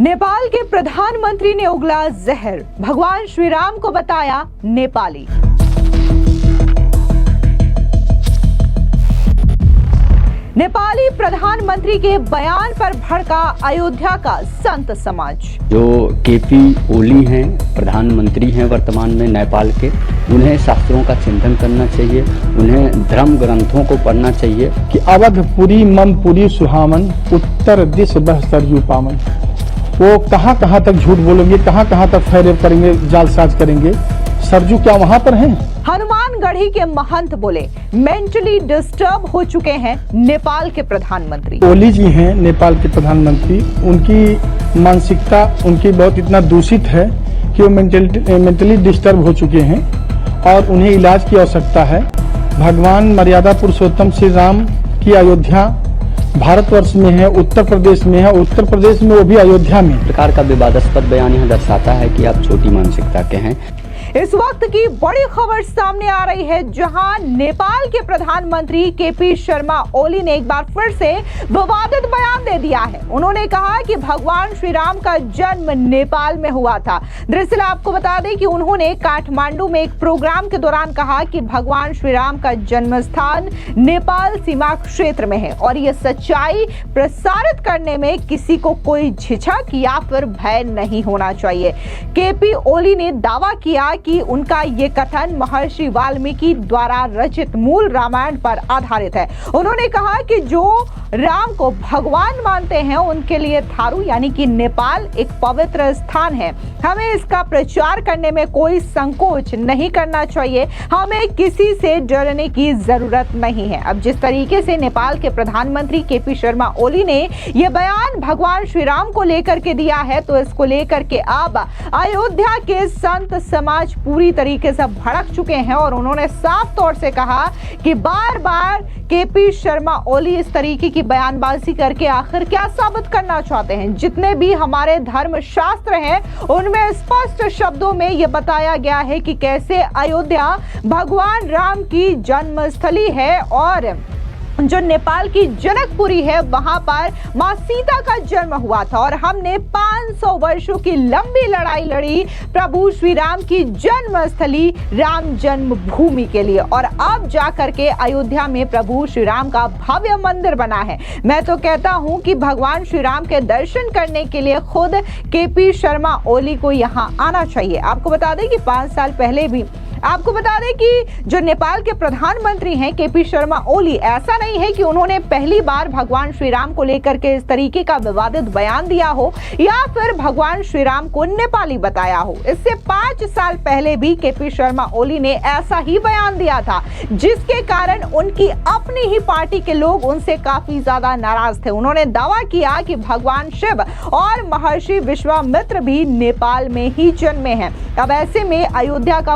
नेपाल के प्रधानमंत्री ने उगला जहर, भगवान श्री राम को बताया नेपाली। नेपाली प्रधानमंत्री के बयान पर भड़का अयोध्या का संत समाज। जो केपी ओली हैं, प्रधानमंत्री हैं वर्तमान में नेपाल के, उन्हें शास्त्रों का चिंतन करना चाहिए, उन्हें धर्म ग्रंथों को पढ़ना चाहिए कि अवधपुरी ममपुरी सुहामन, उत्तर दिश बह सरयू पावन। वो कहाँ कहाँ तक झूठ बोलेंगे, कहाँ कहाँ तक फैरेब करेंगे, जालसाज करेंगे। सरजू क्या वहाँ पर हैं? हनुमानगढ़ी के महंत बोले मेंटली डिस्टर्ब हो चुके हैं नेपाल के प्रधानमंत्री। ओली जी हैं नेपाल के प्रधानमंत्री, उनकी मानसिकता उनकी बहुत इतना दूषित है कि वो मेंटली डिस्टर्ब हो चुके हैं और उन्हें इलाज की आवश्यकता है। भगवान मर्यादा पुरुषोत्तम श्री राम की अयोध्या भारतवर्ष में है, उत्तर प्रदेश में है, उत्तर प्रदेश में वो भी अयोध्या में। प्रकार का विवादास्पद बयान यह दर्शाता है कि आप छोटी मानसिकता के हैं। इस वक्त की बड़ी खबर सामने आ रही है, जहां नेपाल के प्रधानमंत्री केपी शर्मा ओली ने एक बार फिर से विवादित बयान दे दिया है। उन्होंने कहा कि भगवान श्री राम का जन्म नेपाल में हुआ था। दरअसल आपको बता दें कि उन्होंने काठमांडू में एक प्रोग्राम के दौरान कहा कि भगवान श्री राम का जन्म स्थान नेपाल सीमा क्षेत्र में है और ये सच्चाई प्रसारित करने में किसी को कोई झिझक या फिर भय नहीं होना चाहिए। केपी ओली ने दावा किया कि उनका ये कथन महर्षि वाल्मीकि द्वारा रचित मूल रामायण पर आधारित है। उन्होंने कहा कि जो राम को भगवान मानते हैं उनके लिए थारू यानी कि नेपाल एक पवित्र स्थान है। हमें इसका प्रचार करने में कोई संकोच नहीं करना चाहिए, हमें किसी से डरने की जरूरत नहीं है। अब जिस तरीके से नेपाल के प्रधानमंत्री केपी शर्मा ओली ने यह बयान भगवान श्री राम को लेकर के दिया है, तो इसको लेकर के अब अयोध्या के संत समाज पूरी तरीके से भड़क चुके हैं और उन्होंने साफ तौर से कहा कि बार बार केपी शर्मा ओली इस तरीके की बयानबाजी करके आखिर क्या साबित करना चाहते हैं। जितने भी हमारे धर्म शास्त्र हैं उनमें स्पष्ट शब्दों में यह बताया गया है कि कैसे अयोध्या भगवान राम की जन्मस्थली है और जो नेपाल की जनकपुरी है वहां पर मां सीता का जन्म हुआ था और हमने 500 वर्षों की लंबी लड़ाई लड़ी प्रभु श्री राम की जन्मस्थली राम जन्मभूमि के लिए और अब जाकर के अयोध्या में प्रभु श्री राम का भव्य मंदिर बना है। मैं तो कहता हूं कि भगवान श्री राम के दर्शन करने के लिए खुद केपी शर्मा ओली को यहां आना चाहिए। आपको बता दें कि 5 साल पहले भी आपको बता दें कि जो नेपाल के प्रधानमंत्री हैं केपी शर्मा ओली, ऐसा नहीं है कि उन्होंने पहली बार भगवान श्री राम को लेकर के इस तरीके का विवादित बयान दिया हो या फिर भगवान श्री राम को नेपाली बताया हो। इससे 5 साल पहले भी केपी शर्मा ओली ने ऐसा ही बयान दिया था, जिसके कारण उनकी अपनी ही पार्टी के लोग उनसे काफी ज्यादा नाराज थे। उन्होंने दावा किया कि भगवान शिव और महर्षि विश्वामित्र भी नेपाल में ही जन्मे हैं। अब ऐसे में अयोध्या का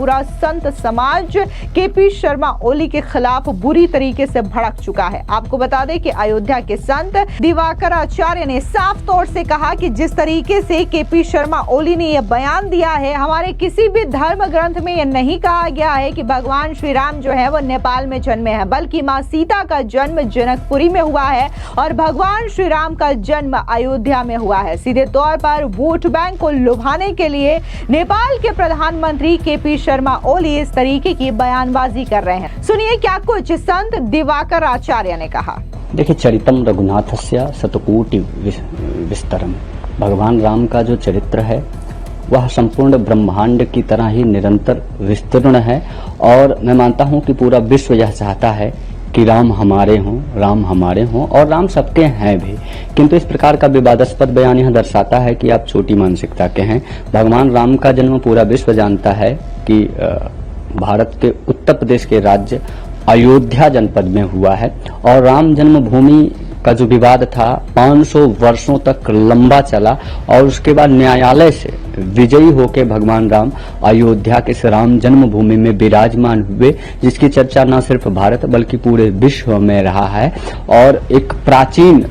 पूरा संत समाज केपी शर्मा ओली के खिलाफ बुरी तरीके से भड़क चुका है। आपको बता दें कि अयोध्या के संत दिवाकर आचार्य ने साफ तौर से कहा कि जिस तरीके से केपी शर्मा ओली ने यह बयान दिया है, हमारे किसी भी धर्म ग्रंथ में यह नहीं कहा गया है कि भगवान श्री राम जो है वो नेपाल में जन्मे हैं, बल्कि मां सीता का जन्म जनकपुरी में हुआ है और भगवान श्री राम का जन्म अयोध्या में हुआ है। सीधे तौर पर वोट बैंक को लुभाने के लिए नेपाल के प्रधानमंत्री केपी शर्मा ओली इस तरीके की बयानबाजी कर रहे हैं। सुनिए क्या कुछ संत दिवाकर आचार्य ने कहा। देखिए, चरितम रघुनाथस्य शतकोटि विस्तरम। भगवान राम का जो चरित्र है वह संपूर्ण ब्रह्मांड की तरह ही निरंतर विस्तीर्ण है और मैं मानता हूं कि पूरा विश्व यह चाहता है कि राम हमारे हों और राम सबके हैं भी। किंतु इस प्रकार का विवादास्पद बयान यह दर्शाता है कि आप छोटी मानसिकता के हैं। भगवान राम का जन्म पूरा विश्व जानता है कि भारत के उत्तर प्रदेश के राज्य अयोध्या जनपद में हुआ है और राम जन्मभूमि का जो विवाद था 500 वर्षों तक लंबा चला और उसके बाद न्यायालय से विजयी होकर भगवान राम अयोध्या के राम जन्मभूमि में विराजमान हुए, जिसकी चर्चा न सिर्फ भारत बल्कि पूरे विश्व में रहा है। और एक प्राचीन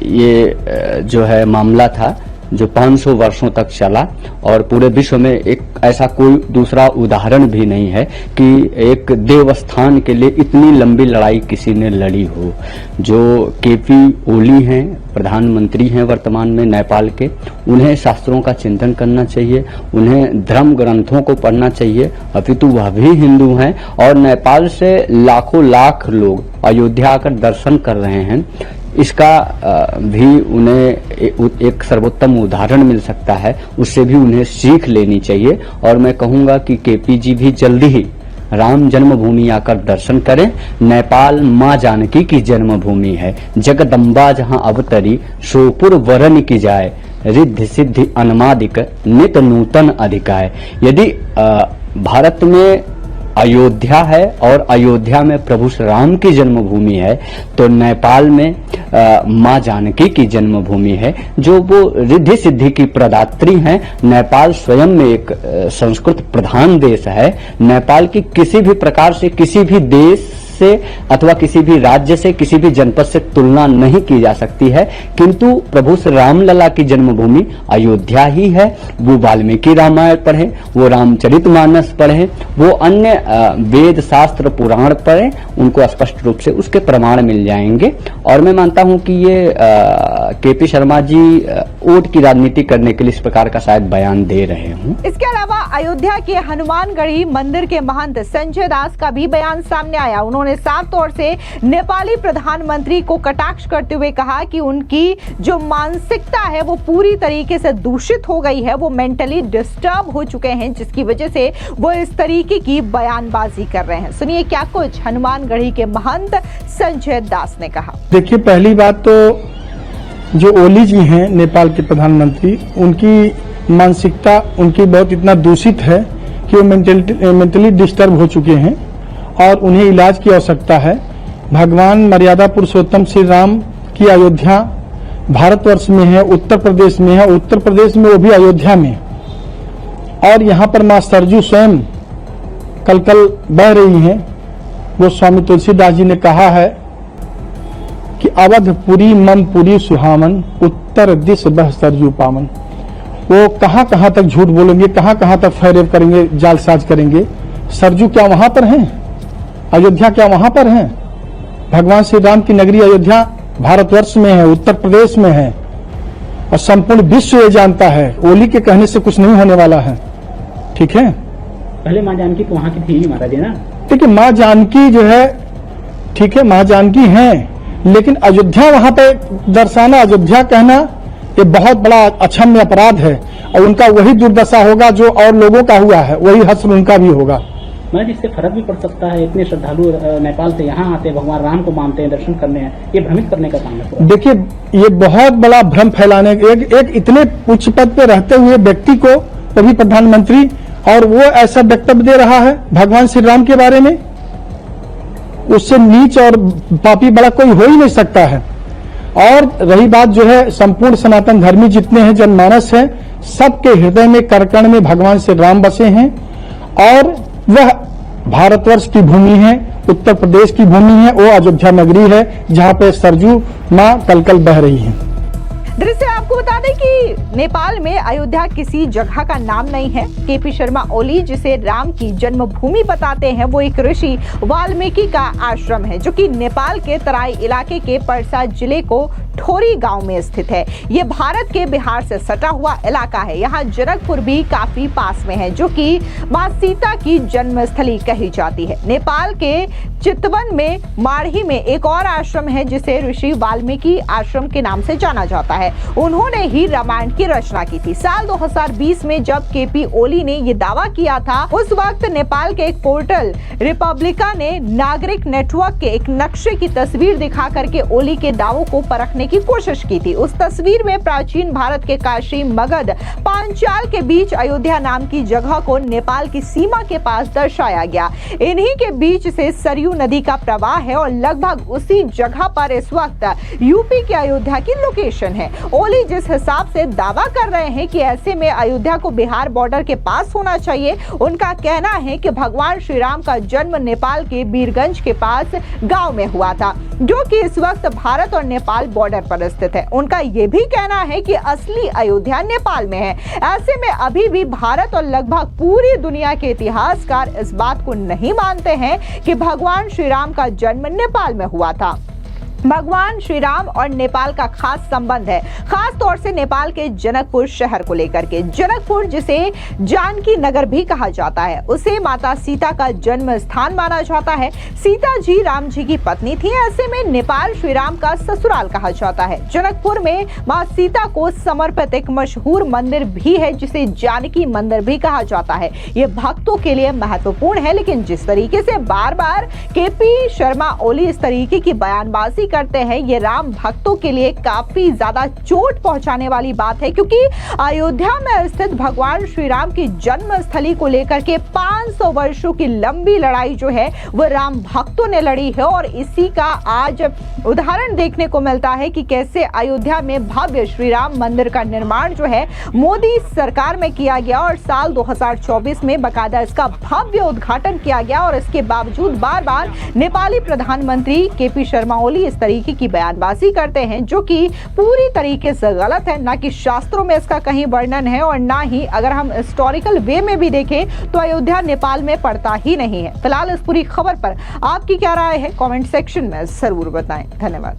ये जो है मामला था जो 500 वर्षों तक चला, और पूरे विश्व में एक ऐसा कोई दूसरा उदाहरण भी नहीं है कि एक देवस्थान के लिए इतनी लंबी लड़ाई किसी ने लड़ी हो। जो केपी ओली हैं, प्रधानमंत्री हैं वर्तमान में नेपाल के, उन्हें शास्त्रों का चिंतन करना चाहिए, उन्हें धर्म ग्रंथों को पढ़ना चाहिए, अपितु वह भी हिंदू हैं और नेपाल से लाखों लाख लोग अयोध्या आकर दर्शन कर रहे हैं। इसका भी उन्हें एक सर्वोत्तम उदाहरण मिल सकता है, उससे भी उन्हें सीख लेनी चाहिए। और मैं कहूंगा कि केपी जी भी जल्दी ही राम जन्मभूमि आकर दर्शन करें। नेपाल मां जानकी की जन्मभूमि है, जगदम्बा जहां अवतरी सोपुर वरन की जाए, रिद्धि सिद्धि अनुमादिक नित नूतन अधिकाय। यदि भारत में अयोध्या है और अयोध्या में प्रभु श्री राम की जन्मभूमि है, तो नेपाल में मां जानकी की जन्मभूमि है, जो वो रिद्धि सिद्धि की प्रदात्री हैं। नेपाल स्वयं में एक संस्कृत प्रधान देश है। नेपाल की किसी भी प्रकार से किसी भी देश से अथवा किसी भी राज्य से, किसी भी जनपद से तुलना नहीं की जा सकती है। किंतु प्रभु श्री रामलला की जन्मभूमि अयोध्या ही है। वो वाल्मीकि रामायण पढ़े, वो रामचरितमानस पढ़े, वो अन्य वेद शास्त्र पुराण पढ़े, उनको स्पष्ट रूप से उसके प्रमाण मिल जाएंगे। और मैं मानता हूं कि ये केपी शर्मा जी वोट की राजनीति करने के लिए इस प्रकार का शायद बयान दे रहे हूं। इसके अलावा अयोध्या के हनुमानगढ़ी मंदिर के महंत संजय दास का भी बयान सामने आया। उन्होंने साफ तौर से नेपाली प्रधानमंत्री को कटाक्ष करते हुए कहा कि उनकी जो मानसिकता है वो पूरी तरीके से दूषित हो गई है, वो मेंटली डिस्टर्ब हो चुके हैं, जिसकी वजह से वो इस तरीके की बयानबाजी कर रहे हैं। सुनिए क्या कुछ हनुमानगढ़ी के महंत संजय दास ने कहा। देखिए, पहली बात तो जो ओली जी हैं नेपाल के प्रधानमंत्री, उनकी मानसिकता उनकी बहुत इतना दूषित है कि वो मेंटली डिस्टर्ब हो चुके हैं और उन्हें इलाज की आवश्यकता है। भगवान मर्यादा पुरुषोत्तम श्री राम की अयोध्या भारतवर्ष में है, उत्तर प्रदेश में है, उत्तर प्रदेश में वो भी अयोध्या में, और यहाँ पर मां सरजू स्वयं कलकल बह रही हैं। वो स्वामी तुलसीदास जी ने कहा है कि अवधपुरी मम पुरी सुहामन, उत्तर दिश बह सरजू पावन। वो कहां कहां तक झूठ बोलेंगे, कहां कहां तक फैरेब करेंगे, जालसाज करेंगे। सरजू क्या वहां पर हैं? अयोध्या क्या वहां पर है? भगवान श्री राम की नगरी अयोध्या भारतवर्ष में है, उत्तर प्रदेश में है, और संपूर्ण विश्व ये जानता है। ओली के कहने से कुछ नहीं होने वाला है, ठीक है। पहले मां जानकी तो वहां की थी माता जी ना। देखिए, मां जानकी जो है, ठीक है, मां जानकी हैं, लेकिन अयोध्या वहां पे दर्शाना, अयोध्या कहना, ये बहुत बड़ा अक्षम्य अपराध है। और उनका वही दुर्दशा होगा जो और लोगों का हुआ है, वही हश्र उनका भी होगा। मैं जिससे फर्क भी पड़ सकता है। इतने श्रद्धालु नेपाल से यहाँ आते हैं, भगवान राम को मानते हैं, दर्शन करने हैं, ये भ्रमित करने का काम है। देखिए, ये बहुत बड़ा भ्रम फैलाने, एक इतने उच्च पद पे रहते हुए व्यक्ति को, तभी प्रधानमंत्री, और वो ऐसा वक्तव्य दे रहा है भगवान श्री राम के बारे में। उससे नीच और पापी बड़ा कोई हो ही नहीं सकता है। और रही बात जो है, संपूर्ण सनातन धर्मी जितने हैं, जनमानस है, सबके हृदय में करकण में भगवान श्री राम बसे हैं, और वह भारतवर्ष की भूमि है, उत्तर प्रदेश की भूमि है, वो अयोध्या नगरी है जहां पे सरजू मां कलकल बह रही है। दृश्य आपको बता दें कि नेपाल में अयोध्या किसी जगह का नाम नहीं है। केपी शर्मा ओली जिसे राम की जन्मभूमि बताते हैं, वो एक ऋषि वाल्मीकि का आश्रम है, जो कि नेपाल के तराई इलाके के परसा जिले को ठोरी गांव में स्थित है। ये भारत के बिहार से सटा हुआ इलाका है। यहाँ जनकपुर भी काफी पास में है, जो कि मां सीता की जन्मस्थली कही जाती है। नेपाल के चितवन में माढ़ी में एक और आश्रम है, जिसे ऋषि वाल्मीकि आश्रम के नाम से जाना जाता है। उन्होंने ही रामायण की रचना की थी। साल 2020 में जब केपी ओली ने ये दावा किया था, उस वक्त नेपाल के एक पोर्टल रिपब्लिका ने नागरिक नेटवर्क के एक नक्शे की तस्वीर दिखा करके ओली के दावों को परखने की कोशिश की थी। उस तस्वीर में प्राचीन भारत के काशी, मगध, पांचाल के बीच अयोध्या नाम की जगह को नेपाल की सीमा के पास दर्शाया गया। इन्हीं के बीच से सरयू नदी का प्रवाह है और लगभग उसी जगह पर इस वक्त यूपी के अयोध्या की लोकेशन है। ओली जिस हिसाब से दावा कर रहे हैं कि ऐसे में अयोध्या को बिहार बॉर्डर के पास होना चाहिए, उनका कहना है कि भगवान श्री राम का जन्म नेपाल के बीरगंज के पास गांव में हुआ था, जो कि इस वक्त भारत और नेपाल बॉर्डर पर स्थित है। उनका यह भी कहना है कि असली अयोध्या नेपाल में है। ऐसे में अभी भी भारत और लगभग पूरी दुनिया के इतिहासकार इस बात को नहीं मानते हैं कि भगवान श्री राम का जन्म नेपाल में हुआ था। भगवान श्री राम और नेपाल का खास संबंध है, खास तौर से नेपाल के जनकपुर शहर को लेकर के। जनकपुर, जिसे जानकी नगर भी कहा जाता है, उसे माता सीता का जन्म स्थान माना जाता है। सीता जी राम जी की पत्नी थी। ऐसे में नेपाल श्री राम का ससुराल कहा जाता है। जनकपुर में मां सीता को समर्पित एक मशहूर मंदिर भी है, जिसे जानकी मंदिर भी कहा जाता है। ये भक्तों के लिए महत्वपूर्ण है, लेकिन जिस तरीके से बार बार केपी शर्मा ओली इस तरीके की बयानबाजी करते हैं, ये राम भक्तों के लिए काफी ज्यादा चोट पहुंचाने वाली बात है, क्योंकि अयोध्या में स्थित भगवान श्री राम की जन्मस्थली को लेकर के 500 वर्षों की लंबी लड़ाई जो है वो राम भक्तों ने लड़ी है। और इसी का आज उदाहरण देखने को मिलता है कि कैसे अयोध्या में भव्य श्री राम मंदिर का निर्माण जो है मोदी सरकार में किया गया और साल 2024 में बकायदा इसका भव्य उद्घाटन किया गया। और इसके बावजूद बार बार नेपाली प्रधानमंत्री केपी शर्मा ओली इस तरीके की बयानबाजी करते हैं, जो कि पूरी तरीके से गलत है। ना कि शास्त्रों में इसका कहीं वर्णन है और ना ही अगर हम हिस्टोरिकल वे में भी देखें तो अयोध्या नेपाल में पड़ता ही नहीं है। फिलहाल इस पूरी खबर पर आपकी क्या राय है, कमेंट सेक्शन में जरूर बताएं। धन्यवाद।